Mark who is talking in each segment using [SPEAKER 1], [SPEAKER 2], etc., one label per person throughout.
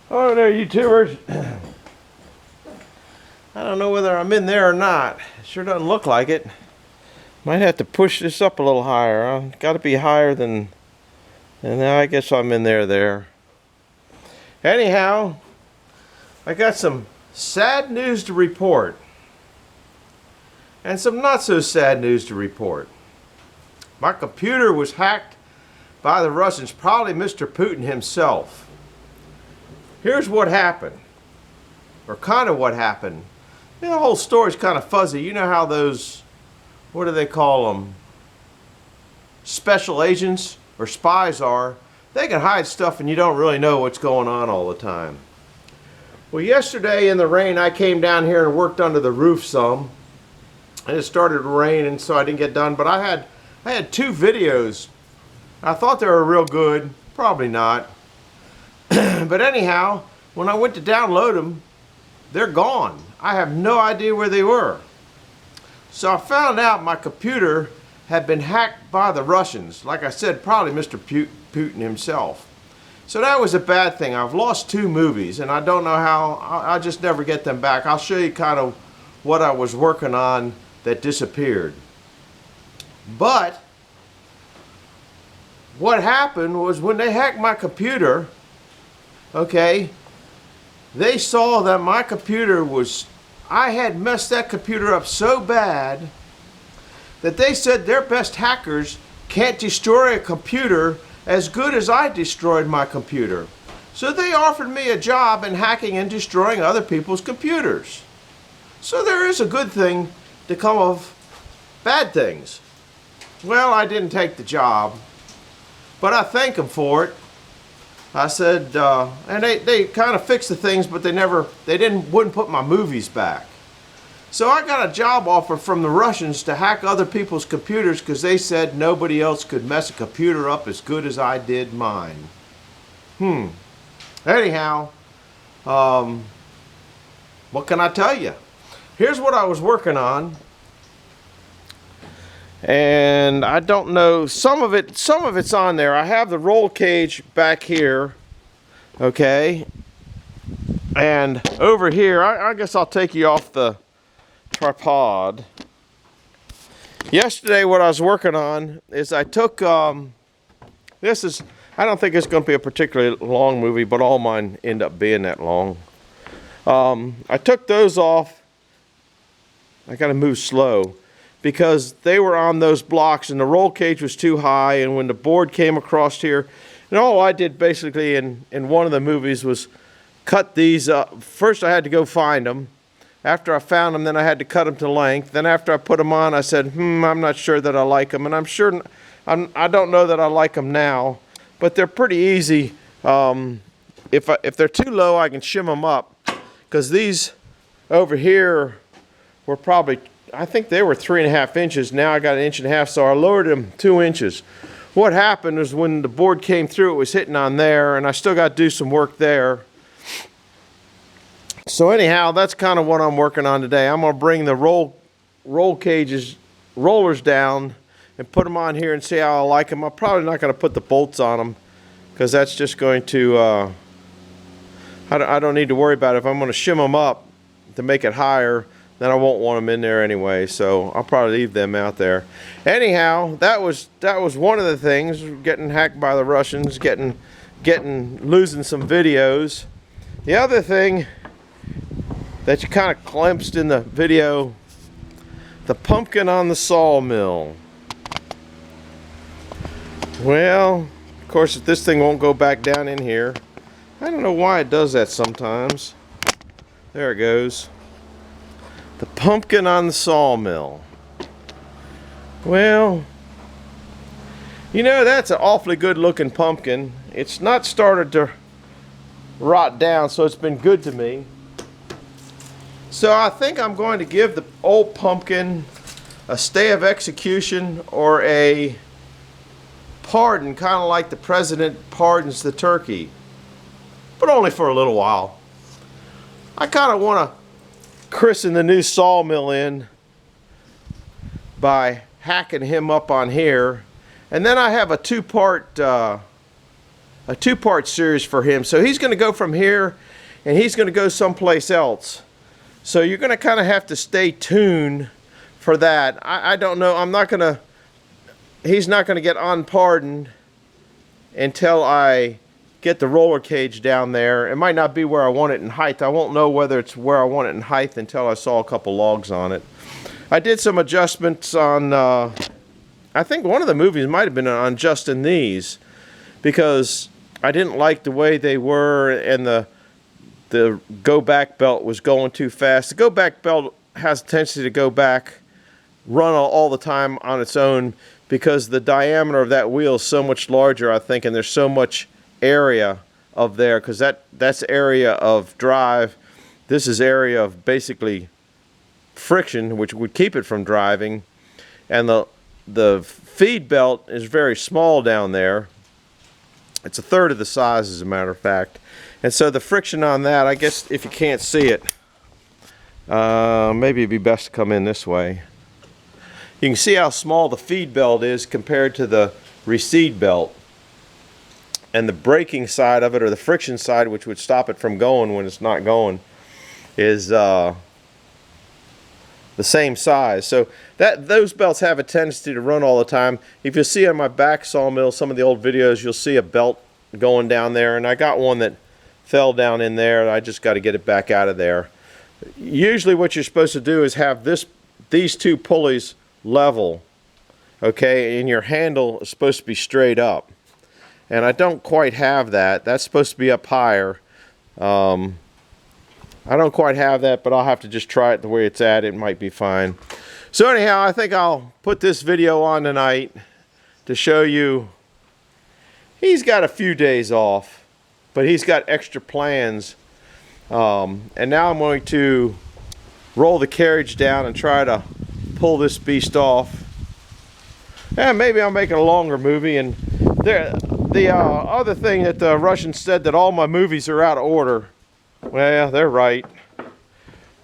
[SPEAKER 1] Hello there, YouTubers. I don't know whether I'm in there or not. It sure doesn't look like it. Might have to push this up a little higher. Got to be higher than... And now I guess I'm in there. Anyhow, I got some sad news to report. And some not so sad news to report. My computer was hacked by the Russians, probably Mr. Putin himself. Here's what happened, or kind of what happened. You know, the whole story's kind of fuzzy. You know how those, what do they call them, special agents or spies are. They can hide stuff and you don't really know what's going on all the time. Well, yesterday in the rain, I came down here and worked under the roof some. And it started to rain, and so I didn't get done. But I had two videos. I thought they were real good. Probably not. But anyhow, when I went to download them, they're gone. I have no idea where they were. So I found out my computer had been hacked by the Russians. Like I said, probably Mr. Putin himself. So that was a bad thing. I've lost two movies, and I don't know how. I'll just never get them back. I'll show you kind of what I was working on that disappeared. But what happened was when they hacked my computer, okay, they saw that my computer was, I had messed that computer up so bad that they said their best hackers can't destroy a computer as good as I destroyed my computer. So they offered me a job in hacking and destroying other people's computers. So there is a good thing to come of bad things. Well, I didn't take the job, but I thank them for it. I said, and they kind of fixed the things, but they wouldn't put my movies back. So I got a job offer from the Russians to hack other people's computers because they said nobody else could mess a computer up as good as I did mine. Anyhow, what can I tell you? Here's what I was working on. And I don't know, some of it's on there. I have the roll cage back here, okay, and over here, I guess I'll take you off the tripod. Yesterday what I was working on is I took, I don't think it's going to be a particularly long movie, but all mine end up being that long. I took those off. I got to move slow, because they were on those blocks and the roll cage was too high, and when the board came across here, and all I did basically in one of the movies was cut these up. First I had to go find them. After I found them, then I had to cut them to length. Then after I put them on, I said, I'm not sure that I like them, and I don't know that I like them now, but they're pretty easy. If they're too low, I can shim them up, because these over here were probably, I think they were 3.5 inches. Now I got 1.5 inches, so I lowered them 2 inches. What happened was when the board came through, it was hitting on there, and I still got to do some work there. So anyhow, that's kind of what I'm working on today. I'm going to bring the rollers down and put them on here and see how I like them. I'm probably not going to put the bolts on them, because that's just going to, I don't need to worry about it. If I'm going to shim them up to make it higher, then I won't want them in there anyway, so I'll probably leave them out there. Anyhow, that was one of the things, getting hacked by the Russians, losing some videos. The other thing that you kind of glimpsed in the video, the pumpkin on the sawmill. Well, of course, this thing won't go back down in here. I don't know why it does that sometimes. There it goes. The pumpkin on the sawmill. Well, you know, that's an awfully good looking pumpkin. It's not started to rot down, so it's been good to me. So I think I'm going to give the old pumpkin a stay of execution or a pardon, kind of like the president pardons the turkey, but only for a little while. I kind of want to christen the new sawmill in by hacking him up on here, and then I have a two-part a two-part series for him. So he's going to go from here and he's going to go someplace else. So you're going to kind of have to stay tuned for that. I don't know. He's not going to get unpardoned until I get the roller cage down there. It might not be where I want it in height. I won't know whether it's where I want it in height until I saw a couple logs on it. I did some adjustments on, I think one of the movies might have been on just in these, because I didn't like the way they were, and the go back belt was going too fast. The go back belt has a tendency to go back, run all the time on its own, because the diameter of that wheel is so much larger, I think, and there's so much area of there, because that's area of drive. This is area of basically friction, which would keep it from driving. And the feed belt is very small down there. It's a third of the size, as a matter of fact. And so the friction on that, I guess if you can't see it, maybe it'd be best to come in this way. You can see how small the feed belt is compared to the recede belt. And the braking side of it, or the friction side, which would stop it from going when it's not going, is the same size. So those belts have a tendency to run all the time. If you see on my back sawmill, some of the old videos, you'll see a belt going down there, and I got one that fell down in there. I just got to get it back out of there. Usually what you're supposed to do is have these two pulleys level, okay, and your handle is supposed to be straight up. And I don't quite have that. That's supposed to be up higher. I don't quite have that, but I'll have to just try it the way it's at. It might be fine. So anyhow, I think I'll put this video on tonight to show you he's got a few days off, but he's got extra plans. And now I'm going to roll the carriage down and try to pull this beast off. And maybe I'll make it a longer movie. And the other thing that the Russians said, that all my movies are out of order. Well, they're right.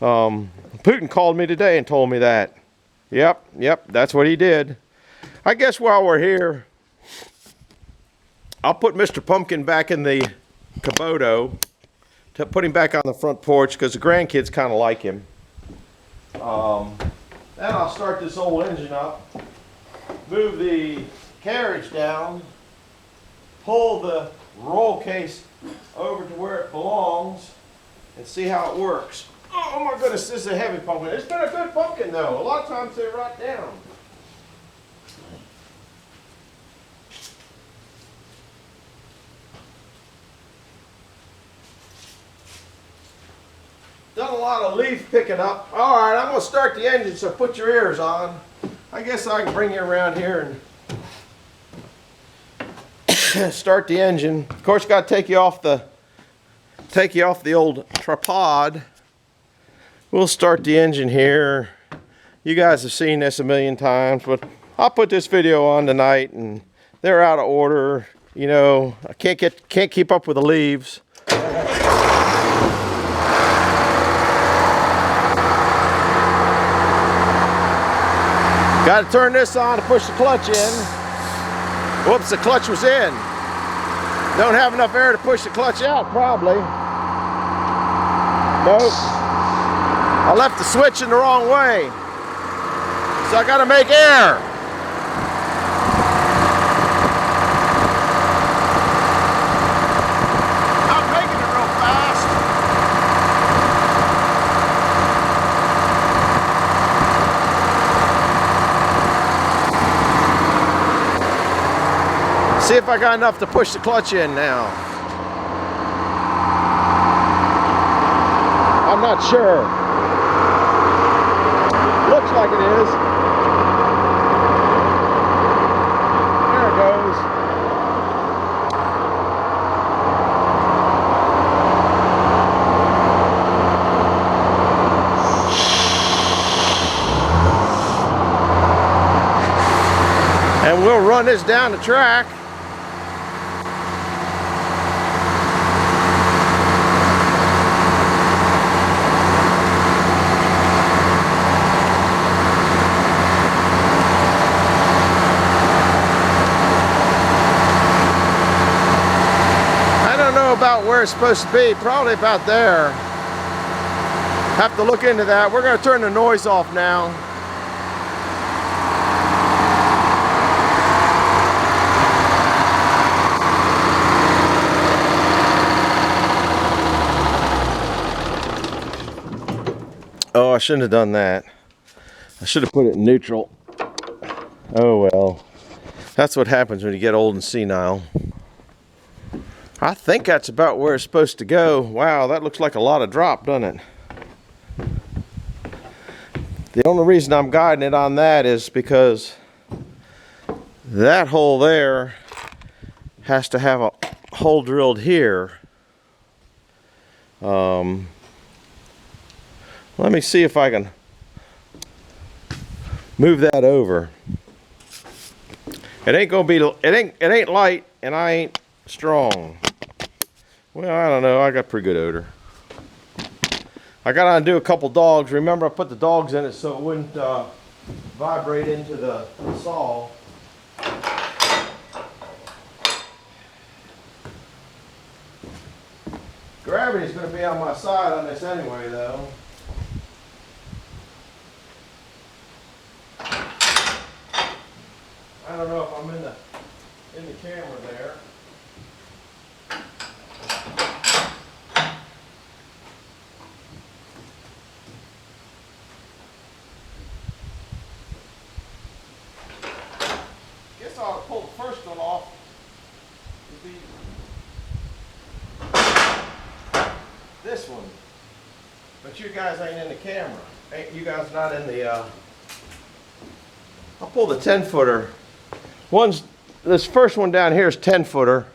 [SPEAKER 1] Putin called me today and told me that. Yep, that's what he did. I guess while we're here, I'll put Mr. Pumpkin back in the Kubota, to put him back on the front porch, because the grandkids kind of like him. Then I'll start this old engine up, move the carriage down, pull the roll case over to where it belongs, and see how it works. Oh my goodness, this is a heavy pumpkin. It's been a good pumpkin though. A lot of times they rot down. Done a lot of leaf picking up. All right, I'm going to start the engine, so put your ears on. I guess I can bring you around here and start the engine. Of course, got to take you off the old tripod. We'll start the engine here. You guys have seen this a million times, but I'll put this video on tonight, and they're out of order. You know, I can't keep up with the leaves. Got to turn this on to push the clutch in. Whoops, the clutch was in. Don't have enough air to push the clutch out, probably. Nope. I left the switch in the wrong way. So I got to make air. Not making it real fast. See if I got enough to push the clutch in now. I'm not sure. Looks like it is. There it goes. And we'll run this down the track. where it's supposed to be, probably about there. Have to look into that. We're going to turn the noise off now. Oh, I shouldn't have done that. I should have put it in neutral. Oh well. That's what happens when you get old and senile. I think that's about where it's supposed to go. Wow, that looks like a lot of drop, doesn't it? The only reason I'm guiding it on that is because that hole there has to have a hole drilled here. Let me see if I can move that over. It ain't gonna be, it ain't light, and I ain't strong. Well, I don't know, I got pretty good odor. I gotta undo a couple dogs. Remember, I put the dogs in it so it wouldn't vibrate into the saw. Gravity's gonna be on my side on this anyway, though. I don't know if I'm in the camera there. Guess I'll pull the first one off. It'd be this one. But you guys ain't in the camera. You guys not in the I'll pull the 10-footer. This first one down here is 10-footer.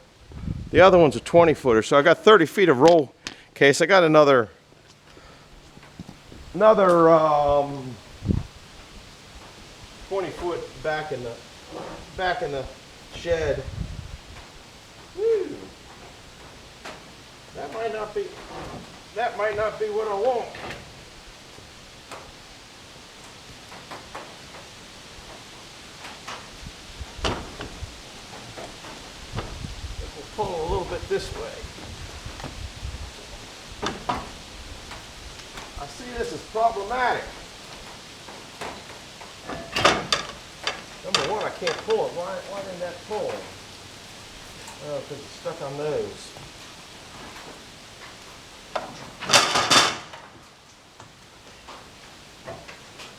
[SPEAKER 1] The other one's a 20-footer. So I got 30 feet of roll case. I got another 20 foot back in the shed. Woo. That might not be what I want. Pull a little bit this way. I see this as problematic. Number one, I can't pull it. Why didn't that pull? Oh, because it's stuck on those.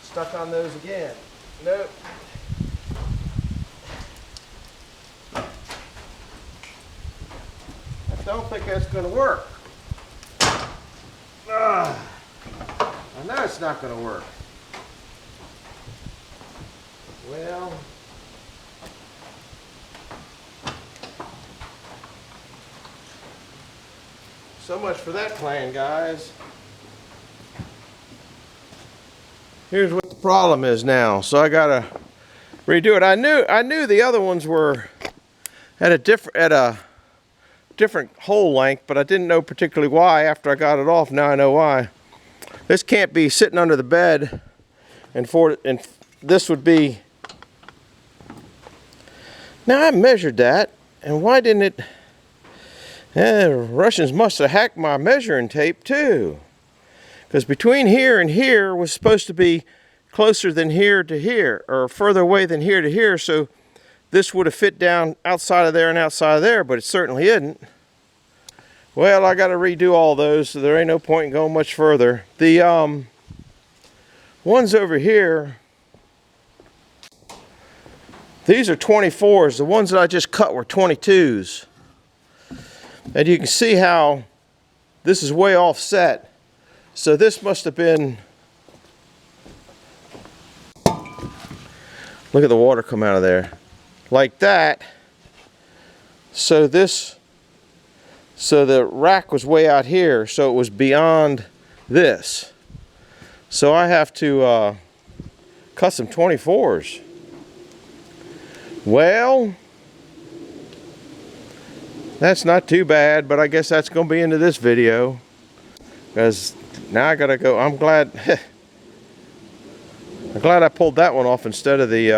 [SPEAKER 1] Stuck on those again. Nope. I don't think that's going to work. I know it's not going to work. Well, so much for that plan, guys. Here's what the problem is now. So I gotta redo it. I knew the other ones were at a different hole length, but I didn't know particularly why. After I got it off, now I know why. This can't be sitting under the bed, and this would be. Now I measured that, and why didn't it? The Russians must have hacked my measuring tape too, because between here and here was supposed to be closer than here to here, or further away than here to here, so this would have fit down outside of there and outside of there, but it certainly isn't. Well, I got to redo all those, so there ain't no point in going much further. The ones over here, these are 24s. The ones that I just cut were 22s. And you can see how this is way offset. So this must have been, look at the water come out of there. Like that. So the rack was way out here, so it was beyond this. So I have to cut some 24s. Well, that's not too bad, but I guess that's going to be into this video, because now I gotta go. I'm glad I pulled that one off instead of the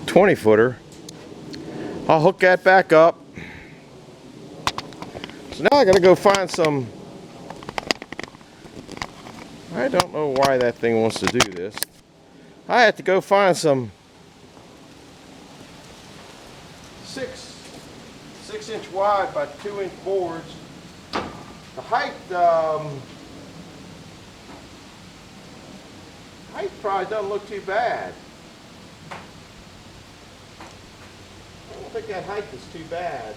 [SPEAKER 1] 20-footer. I'll hook that back up. So now I gotta go find some. I don't know why that thing wants to do this. I have to go find some 6-inch wide by 2-inch boards. The height probably doesn't look too bad. I don't think that height is too bad.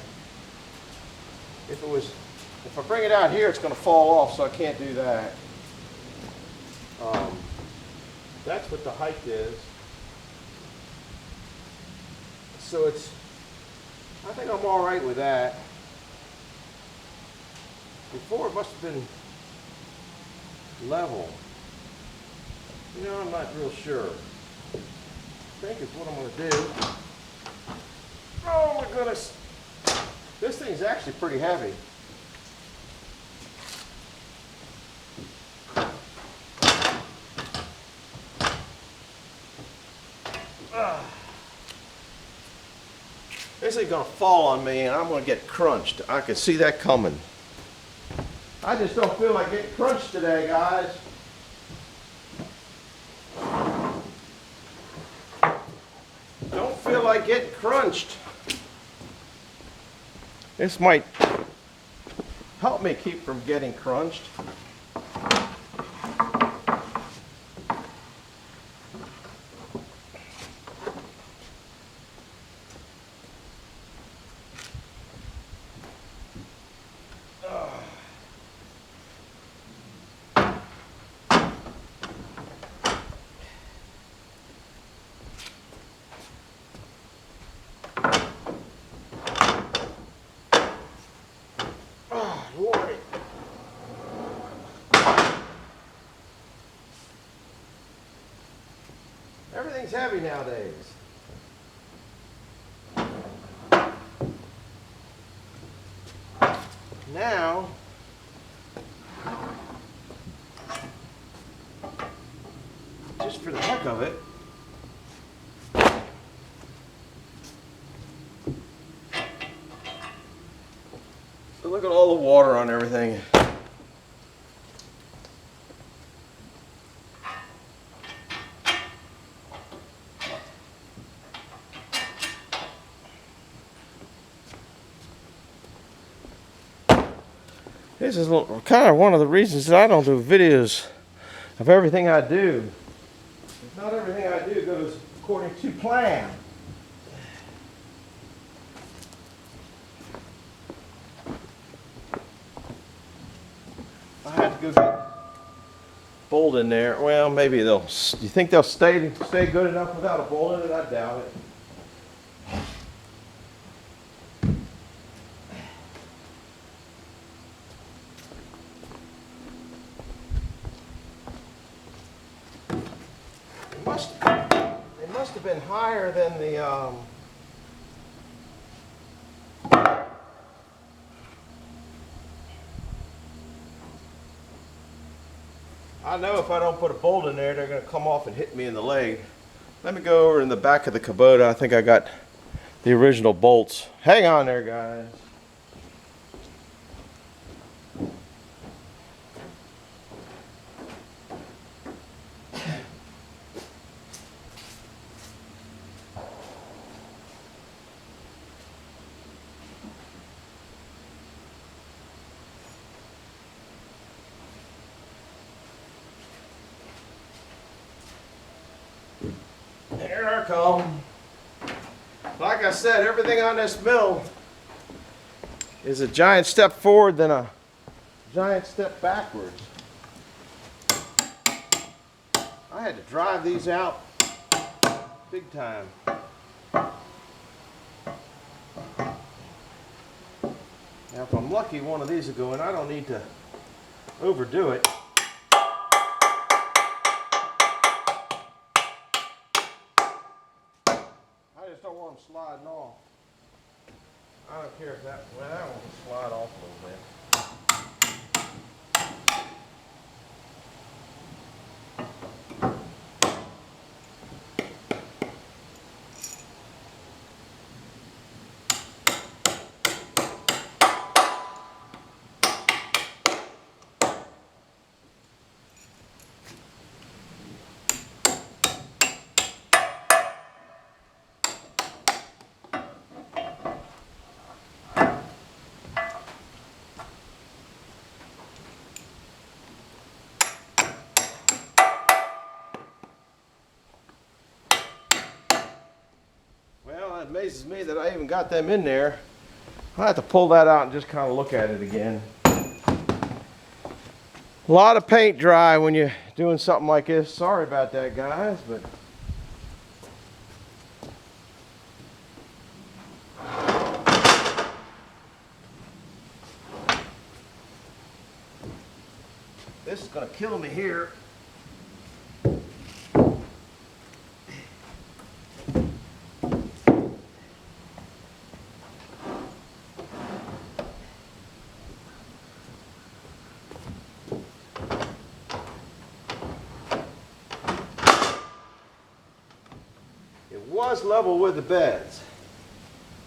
[SPEAKER 1] If I bring it out here, it's going to fall off, so I can't do that. That's what the height is. So I think I'm all right with that. Before it must have been level. You know, I'm not real sure. I think it's what I'm going to do. Oh my goodness. This thing's actually pretty heavy. This ain't gonna fall on me and I'm gonna get crunched. I can see that coming. I just don't feel like getting crunched today, guys. Don't feel like getting crunched. This might help me keep from getting crunched. Lordy. Everything's heavy nowadays. Now, just for the heck of it, so look at all the water on everything. This is kind of one of the reasons that I don't do videos of everything I do. Not everything I do goes according to plan. I have to go get bolt in there. Well, maybe they'll. You think they'll stay good enough without a bolt in it? I doubt it. It must have been higher than the I know if I don't put a bolt in there, they're going to come off and hit me in the leg. Let me go over in the back of the Kubota. I think I got the original bolts. Hang on there, guys. Here I come. Like I said, everything on this mill is a giant step forward than a giant step backwards. I had to drive these out big time. Now if I'm lucky, one of these will go in. I don't need to overdo it. I just don't want them sliding off. I don't care if that, well, that one will slide off a little bit. amazes me that I even got them in there. I have to pull that out and just kind of look at it again. A lot of paint dry when you're doing something like this. Sorry about that, guys, but this is going to kill me here. Was level with the beds.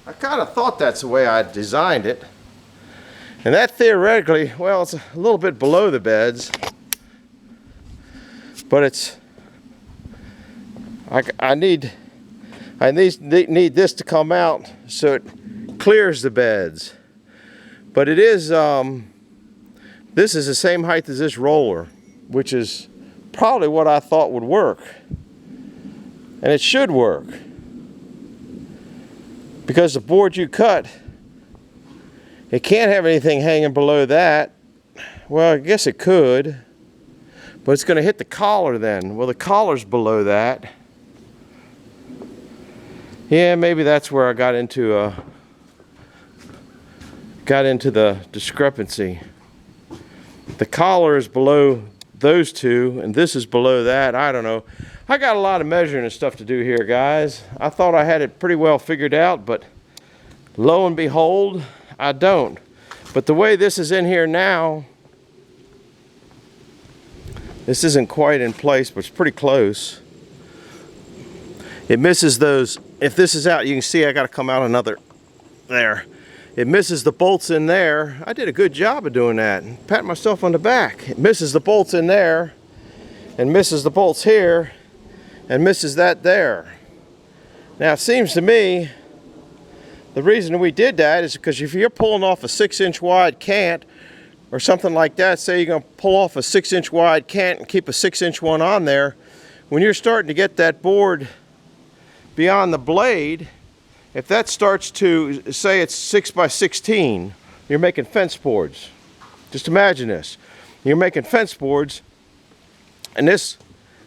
[SPEAKER 1] I kind of thought that's the way I designed it, and that theoretically, well, it's a little bit below the beds, but it's I need this to come out so it clears the beds. But it is this is the same height as this roller, which is probably what I thought would work. And it should work, because the board you cut, it can't have anything hanging below that. Well, I guess it could, but it's going to hit the collar then. Well, the collar's below that. Yeah, maybe that's where I got into the discrepancy. The collar is below those two, and this is below that. I don't know. I got a lot of measuring and stuff to do here, guys. I thought I had it pretty well figured out, but lo and behold, I don't. But the way this is in here now, this isn't quite in place, but it's pretty close. It misses those. If this is out, you can see I got to come out another there. It misses the bolts in there. I did a good job of doing that. Pat myself on the back. It misses the bolts in there, and misses the bolts here, and misses that there. Now it seems to me the reason we did that is because if you're pulling off a 6-inch wide cant or something like that, say you're going to pull off a 6-inch wide cant and keep a 6-inch one on there, when you're starting to get that board beyond the blade, if that starts to, say it's 6 by 16, you're making fence boards. Just imagine this. You're making fence boards, and this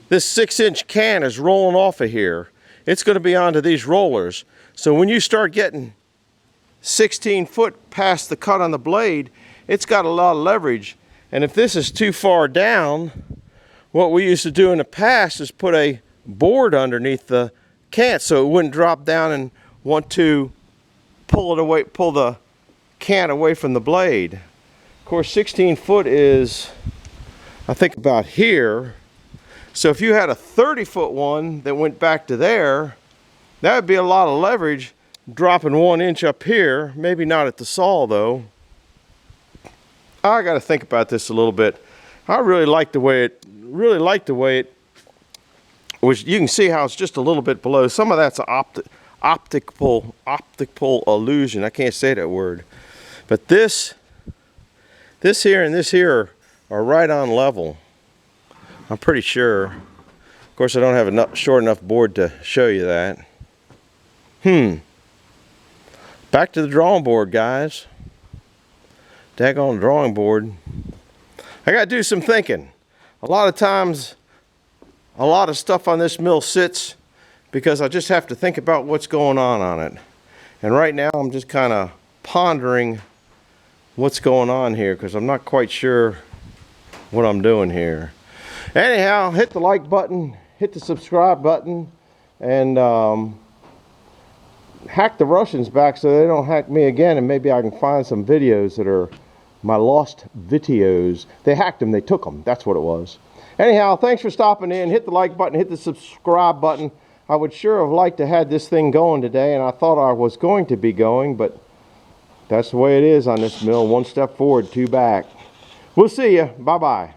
[SPEAKER 1] 6-inch can is rolling off of here. It's going to be onto these rollers. So when you start getting 16 foot past the cut on the blade, it's got a lot of leverage. And if this is too far down, what we used to do in the past is put a board underneath the cant so it wouldn't drop down and want to pull it away, pull the cant away from the blade. Of course, 16 foot is, I think, about here. So if you had a 30-foot one that went back to there, that would be a lot of leverage dropping 1 inch up here. Maybe not at the saw though. I got to think about this a little bit. I really like the way it was. You can see how it's just a little bit below. Some of that's an optical illusion. I can't say that word. But this here and this here are right on level. I'm pretty sure. Of course, I don't have a short enough board to show you that. Back to the drawing board, guys. Daggone drawing board. I got to do some thinking. A lot of times, a lot of stuff on this mill sits because I just have to think about what's going on it. And right now, I'm just kind of pondering what's going on here because I'm not quite sure what I'm doing here. Anyhow, hit the like button, hit the subscribe button, and hack the Russians back so they don't hack me again, and maybe I can find some videos that are my lost videos. They hacked them, they took them, that's what it was. Anyhow, thanks for stopping in. Hit the like button, hit the subscribe button. I would sure have liked to have this thing going today, and I thought I was going to be going, but that's the way it is on this mill. 1 step forward, 2 back. We'll see you. Bye-bye.